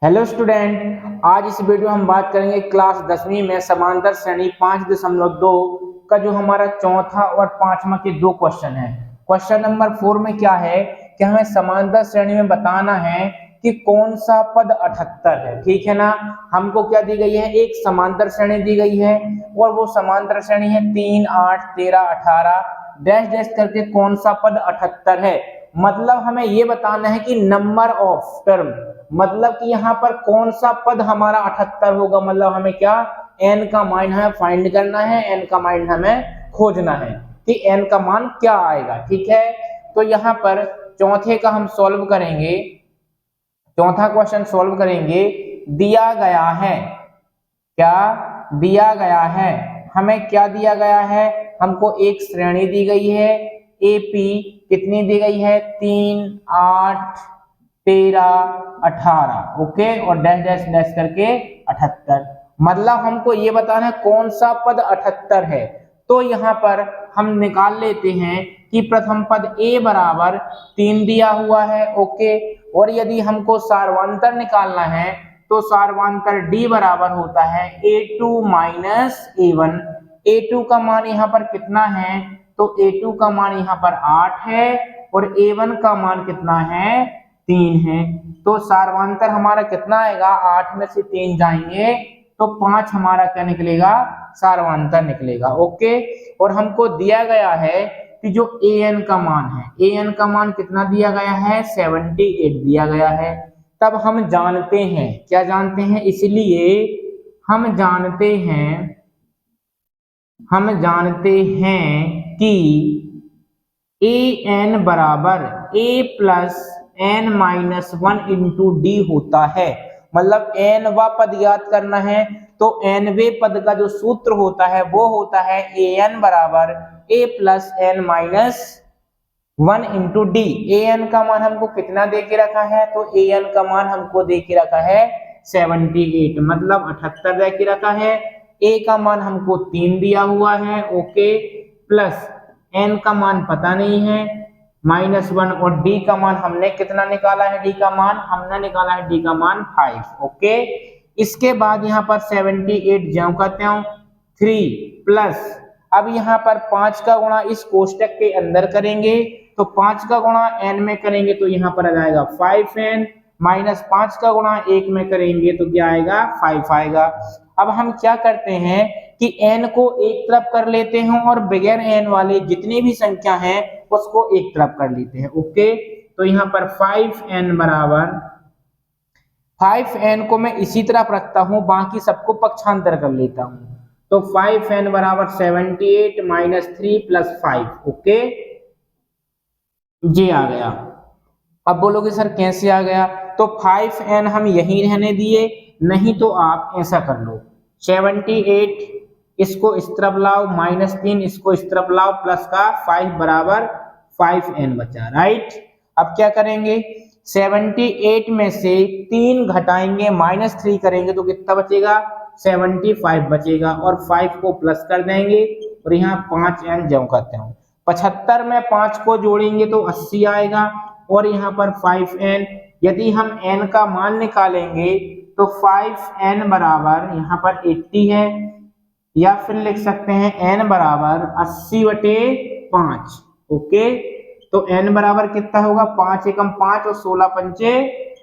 Hello student, आज इस video में हम बात करेंगे क्लास 10वीं में समांतर श्रेणी 5.2 का जो हमारा चौथा और पांचवा के दो क्वेश्चन है। क्वेश्चन नंबर 4 में क्या है कि हमें समांतर श्रेणी में बताना है कि कौन सा पद 78 है। ठीक है ना। हमको क्या दी गई है, एक समांतर श्रेणी दी गई है और वो समांतर श्रेणी है 3, 8, 13, 18 डैश डैश करके कौन सा पद 78 है। मतलब हमें ये बताना है कि नंबर ऑफ टर्म, मतलब कि यहाँ पर कौन सा पद हमारा 78 होगा। मतलब हमें क्या n का मान हमें फाइंड करना है, n का मान हमें खोजना है कि n का मान क्या आएगा। ठीक है, तो यहाँ पर चौथे का हम सॉल्व करेंगे। चौथा क्वेश्चन सॉल्व करेंगे। दिया गया है, क्या दिया गया है, हमें क्या दिया गया है, हमको एक श्रेणी दी गई है एपी, कितनी दी गई है 3, 8, 13, 18 ओके, और डैश डैश डैश करके 78। मतलब हमको ये बताना है कौन सा पद 78 है। तो यहाँ पर हम निकाल लेते हैं कि प्रथम पद a बराबर 3 दिया हुआ है ओके, और यदि हमको सार्वंतर निकालना है तो सार्वंतर d बराबर होता है a2 माइनस a1। a2 का मान यहाँ पर कितना है, तो a2 का मान यहाँ पर 8 है और a1 का मान कितना है 3 है। तो सार्वंतर हमारा कितना आएगा, 8 में से 3 जाएंगे तो 5 हमारा क्या निकलेगा, सार्वंतर निकलेगा ओके। और हमको दिया गया है कि जो an का मान है, an का मान कितना दिया गया है 78 दिया गया है। तब हम जानते हैं, क्या जानते हैं, इसलिए हम जानते हैं कि an बराबर a plus n minus 1 into D होता है। मतलब n वा पद याद करना है तो n वे पद का जो सूत्र होता है वो होता है an बराबर a plus n minus 1 into D. an का मान हमको कितना दे के रखा है, तो an का मान हमको दे के रखा है 78, मतलब 78 दे के रखा है। a का मान हमको 3 दिया हुआ है ओके, प्लस n का मान पता नहीं है -1, और d का मान हमने कितना निकाला है, d का मान हमने निकाला है d का मान 5 ओके। इसके बाद यहाँ पर 78 ज्यों का त्यों 3 प्लस, अब यहाँ पर 5 का गुणा इस कोष्टक के अंदर करेंगे तो 5 का गुणा n में करेंगे तो यहाँ पर आ जाएगा 5n, माइनस 5 का गुणा 1 में करेंगे तो क्या आएगा 5 आएगा। अब हम क्या करते हैं कि n को एक तरफ कर लेते हैं और बगैर n वाले जितनी भी संख्या हैं उसको एक तरफ कर लेते हैं ओके। तो यहाँ पर 5n बराबर 5n को मैं इसी तरफ रखता हूं, बाकी सबको पक्षांतर कर लेता हूं। तो 5n बराबर 78 माइनस 3 प्लस 5 ओके, ये आ गया। अब बोलोगे सर कैसे आ गया, तो 5n हम यहीं रहने दिए, नहीं तो आप ऐसा कर लो 78 इसको इस तरफ लाओ, -3 इसको इस तरफ लाओ, प्लस का 5 बराबर 5n बचा राइट। अब क्या करेंगे, 78 में से 3 घटाएंगे -3 करेंगे तो कितना बचेगा 75 बचेगा, और 5 को प्लस कर देंगे और यहाँ 5n ज्यों करते हो। 75 में 5 को जोड़ेंगे तो 80 आएगा, और यहाँ पर 5n, यदि हम n का मान निकालेंगे तो 5n बराबर यहाँ पर 80 है, या फिर लिख सकते हैं n बराबर 80/5 ओके। तो n बराबर कितना होगा, 5 एकम 5 और 16 पंचे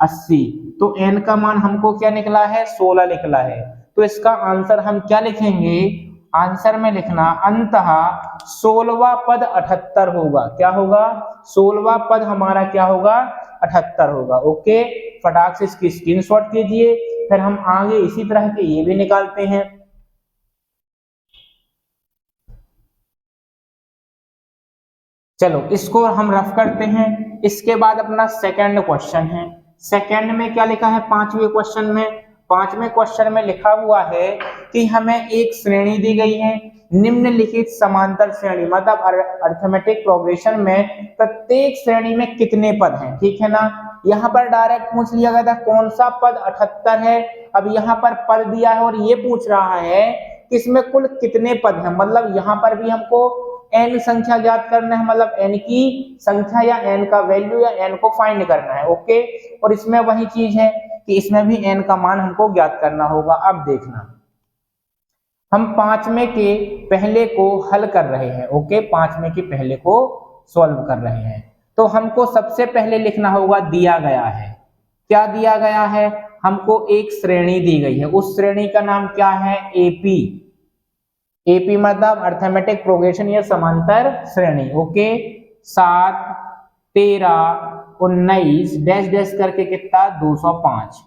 80, तो n का मान हमको क्या निकला है 16 निकला है। तो इसका आंसर हम क्या लिखेंगे, आंसर में लिखना अंतः 16वां पद 78 होगा। क्या होगा, 16वां पद हमारा क्या होगा 78 होगा ओके। फटाक से इसकी स्क्रीनशॉट कीजिए, फिर हम आगे इसी तरह के ये भी निकालते हैं। चलो इसको हम रफ करते हैं। इसके बाद अपना सेकंड क्वेश्चन है। सेकंड में क्या लिखा है, पांचवें क्वेश्चन में, पांचवें क्वेश्चन में लिखा हुआ है कि हमें एक श्रेणी दी गई है, निम्नलिखित समांतर श्रेणी, मतलब अरिथमेटिक प्रोग्रेशन में प्रत्येक श्रेणी में कितने पद हैं। ठीक है ना, यहाँ पर डायरेक्ट पूछ लिया गया था कौन सा पद 78 है। अब यहाँ पर पद दिया है और ये पूछ रहा है कि इसमें कुल कितने पद हैं। मतलब यहाँ पर भी हमको n संख्या ज्ञात करना है, मतलब n की संख्या या n का वैल्यू या n को फाइंड करना है ओके। और इसमें वही चीज है कि इसमें भी n का मान हमको ज्ञात करना होगा। अब देखना, हम 5वें के पहले को हल कर रहे हैं। ओके, 5वें के पहले को सॉल्व कर रहे हैं, तो हमको सबसे पहले लिखना होगा दिया गया है। क्या दिया गया है? हमको एक श्रेणी दी गई है, उस श्रेणी का नाम क्या है? एपी। एपी मतलब अर्थमेटिक प्रोग्रेशन या समांतर श्रेणी। ओके, 7, 13, 19 डैश डैश करके कितना? 205।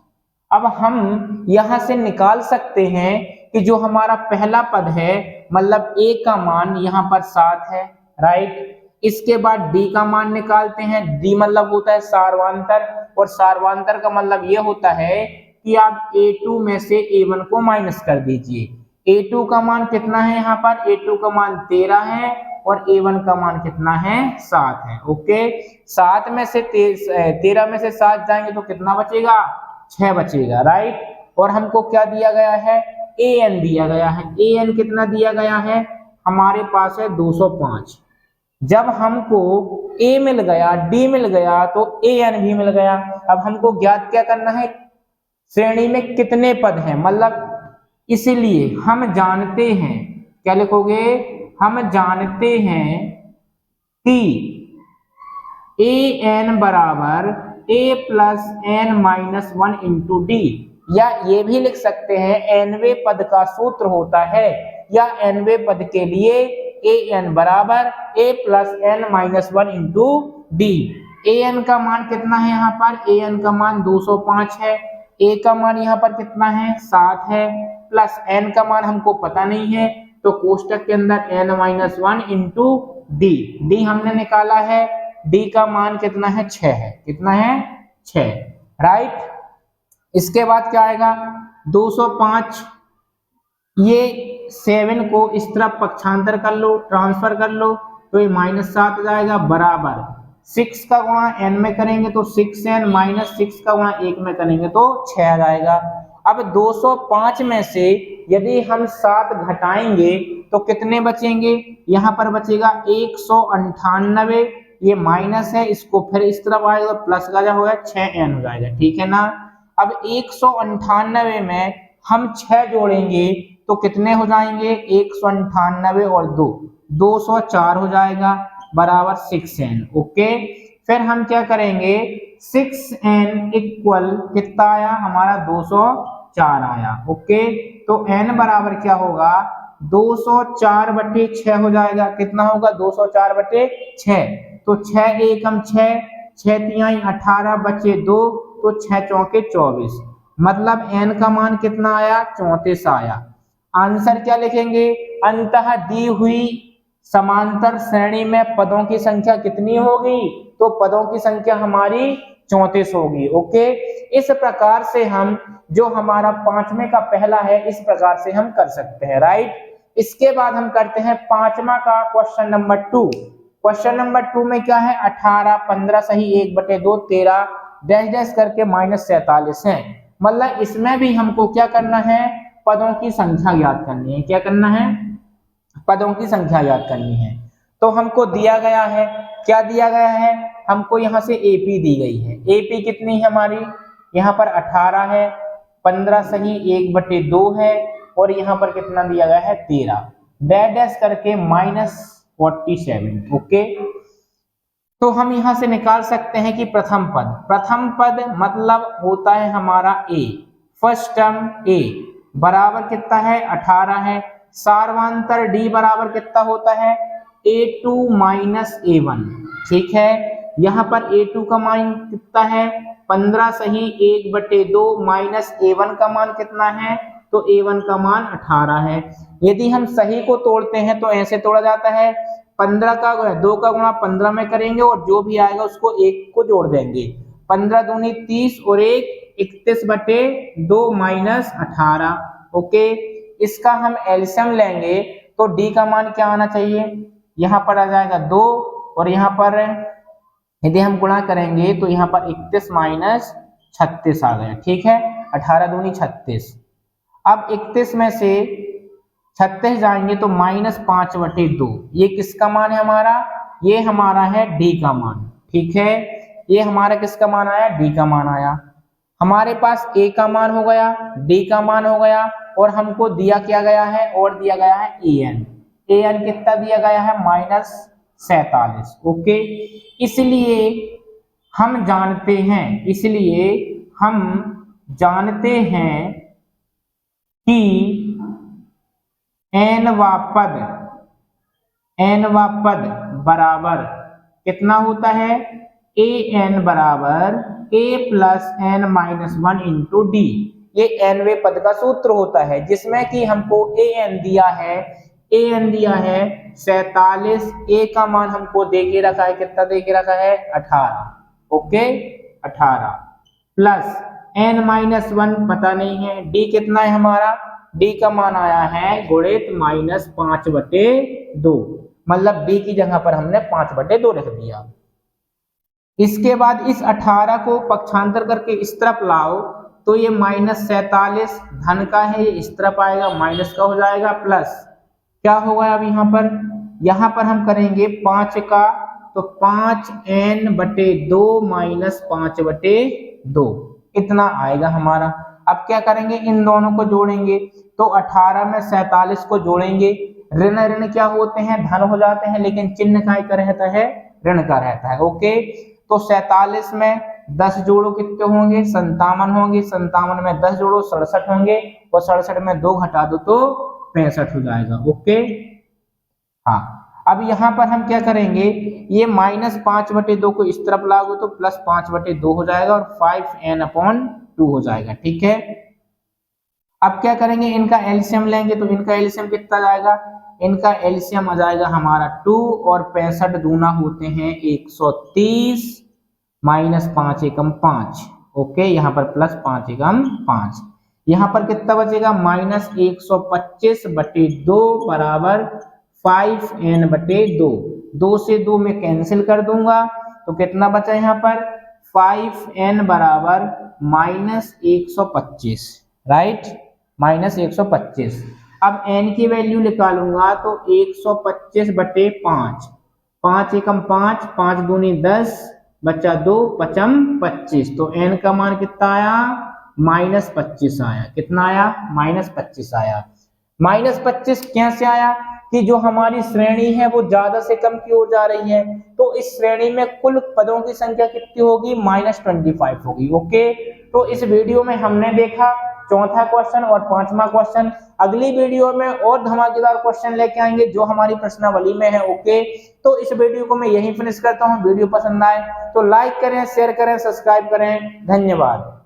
अब हम यहां से निकाल सकते हैं कि जो हमारा पहला पद है मतलब a का मान यहाँ पर 7 है, राइट। इसके बाद d का मान निकालते हैं। d मतलब होता है सार्वांतर, और सार्वांतर का मतलब ये होता है कि आप a2 में से a1 को माइनस कर दीजिए। a2 का मान कितना है? यहाँ पर a2 का मान 13 है और a1 का मान कितना है? 7 है। ओके, 7 में से 13 में से 7 जाएंगे तो कितना बचेगा? 6 बचेगा, राइट। और हमको क्या दिया गया है? an दिया गया है। an कितना दिया गया है? हमारे पास है 205। जब हमको a मिल गया, d मिल गया, तो an भी मिल गया। अब हमको ज्ञात क्या करना है? श्रेणी में कितने पद हैं, मतलब इसीलिए हम जानते हैं, क्या लिखोगे? हम जानते हैं कि an बराबर a plus n minus 1 into D, या ये भी लिख सकते हैं nवें पद का सूत्र होता है, या nवें पद के लिए an बराबर a plus n minus 1 into D. an का मान कितना है? यहाँ पर an का मान 205 है, a का मान यहाँ पर कितना है? 7 है, प्लस n का मान हमको पता नहीं है, तो कोष्टक के अंदर n minus 1 into D. D हमने निकाला है, d का मान कितना है? 6 है। कितना है? 6, राइट। इसके बाद क्या आएगा? 205, ये 7 को इस तरफ पक्षांतर कर लो, ट्रांसफर कर लो, तो ये -7 जाएगा, बराबर 6 का गुणा n में करेंगे तो 6n माइनस 6 का गुणा 1 में करेंगे तो 6 आ जाएगा। अब 205 में से यदि हम 7 घटाएंगे तो कितने बचेंगे? यहाँ पर बचेगा 198, ये माइनस है, इसको फिर इस तरफ आएगा तो प्लस का हो गया 6n हो जाएगा, ठीक है ना। अब 198 में हम 6 जोड़ेंगे तो कितने हो जाएंगे? 198 और 2 204 हो जाएगा, बराबर 6n। ओके, फिर हम क्या करेंगे? 6n इक्वल कितना आया? हमारा 204 आया। ओके, तो n बराबर क्या होगा? 204/6 हो जाएगा। कितना होगा? 204/6, तो 6 एकम 6, 6 तिहाई 18, बचे 2, तो 6 चौके 24, मतलब n का मान कितना आया? 34 आया। आंसर क्या लिखेंगे? अंततः दी हुई समांतर श्रेणी में पदों की संख्या कितनी होगी? तो पदों की संख्या हमारी 34 होगी। ओके, इस प्रकार से हम जो हमारा 5वें का पहला है इस प्रकार से हम कर सकते हैं, राइट। इसके बाद हम करते हैं 5वां का क्वेश्चन नंबर 2। क्वेश्चन नंबर 2 में क्या है? 18, 15 सही 1/2, 13 डैश डैश करके -47 है। मतलब इसमें भी हमको क्या करना है? पदों की संख्या ज्ञात करनी है। क्या करना है? पदों की संख्या ज्ञात करनी है। तो हमको दिया गया है, क्या दिया गया है? हमको यहाँ से एपी दी गई है। एपी कितनी है हमारी? यहाँ पर 18 है, 15 सही 1/2 है, और यहाँ पर कितना दिया गया है? 13 डैश डैश करके -47। ओके, तो हम यहाँ से निकाल सकते हैं कि प्रथम पद मतलब होता है हमारा a, फर्स्ट टर्म a बराबर कितना है? 18 है। सार्वांतर d बराबर कितना होता है? a2 माइनस a1, ठीक है। यहाँ पर a2 का मान कितना है? 15 सही 1/2 माइनस a1 का मान कितना है? तो a1 का मान 18 है। यदि हम सही को तोड़ते हैं तो ऐसे तोड़ा जाता है, 15 का 2 का गुणा 15 में करेंगे और जो भी आएगा उसको 1 को जोड़ देंगे। 15 दूनी 30 और 1 31/2 माइनस 18। ओके, इसका हम एलसीएम लेंगे तो d का मान क्या आना चाहिए? यहाँ पर आ जाएगा 2, और यहाँ पर यदि हम गुणा करेंगे तो यहाँ पर 31 माइनस 36 आ गया, ठीक है। 18 दूनी 36। अब 31 में से 36 जाएंगे तो -5/2, ये किसका मान है हमारा? ये हमारा है d का मान, ठीक है। ये हमारा किसका मान आया? d का मान आया। हमारे पास a का मान हो गया, d का मान हो गया, और हमको दिया क्या गया है, और दिया गया है an कितना दिया गया है, -47। ओके, इसलिए हम जानते हैं कि nवा पद बराबर कितना होता है, an बराबर a plus n-1 into D. ये nवे पद का सूत्र होता है, जिसमें कि हमको an दिया है 47, a का मान हमको दे के रखा है, कितना दे के रखा है, 18। ओके, 18 प्लस n-1 पता नहीं है, d कितना है हमारा, d का मान आया है गुणित -5/2, मतलब d की जगह पर हमने 5/2 लिख दिया। इसके बाद इस 18 को पक्षांतर करके इस तरफ लाओ तो ये -47 धन का है, ये इस तरफ आएगा, माइनस का हो जाएगा, प्लस क्या होगा अब यहाँ पर हम करेंगे 5 का, तो 5n/2 -5/2 इतना आएगा हमारा। अब क्या करेंगे, इन दोनों को जोड़ेंगे, तो 18 में 47 को जोड़ेंगे, ऋण ऋण क्या होते हैं, धन हो जाते हैं, लेकिन चिन्ह का रहता है, ऋण का रहता है। ओके, तो 47 में 10 जोड़ो कितने होंगे, 57 होंगे, 57 में 10 जोड़ो 67 होंगे, और 67 में 2 घटा दो तो 65 हो जाएगा। ओके, हाँ, अब यहाँ पर हम क्या करेंगे, ये -5/2 को इस तरफ लागू तो +5/2 हो जाएगा, और 5n/2 हो जाएगा। ठीक है, अब क्या करेंगे, इनका एलसीएम लेंगे, तो इनका एलसीएम कितना जाएगा, इनका एलसीएम आ जाएगा हमारा 2, और 65 दूना होते हैं 130, -5 एकम 5। ओके, यहाँ पर +5 एकम 5, यहाँ पर कितना बचेगा, -125/2 बराबर 5n/2। 2 से 2 में कैंसिल कर दूंगा, तो कितना बचा यहाँ पर, 5n बराबर -125, राइट, -125। अब n की वैल्यू निकालूंगा तो 125/5, 5 एकम 5, 5 दूनी 10, बचा 2, 5m 25, तो n का मान कितना आया, -25 आया। कितना आया, -25 आया। -25 कैसे आया, कि जो हमारी श्रेणी है वो ज्यादा से कम की ओर जा रही है, तो इस श्रेणी में कुल पदों की संख्या कितनी होगी, -25 होगी। ओके, तो इस वीडियो में हमने देखा चौथा क्वेश्चन और 5वां क्वेश्चन। अगली वीडियो में और धमाकेदार क्वेश्चन लेके आएंगे जो हमारी प्रश्नावली में है। ओके, तो इस वीडियो को मैं यहीं फिनिश करता हूं। वीडियो पसंद आए तो लाइक करें, शेयर करें, सब्सक्राइब करें। धन्यवाद।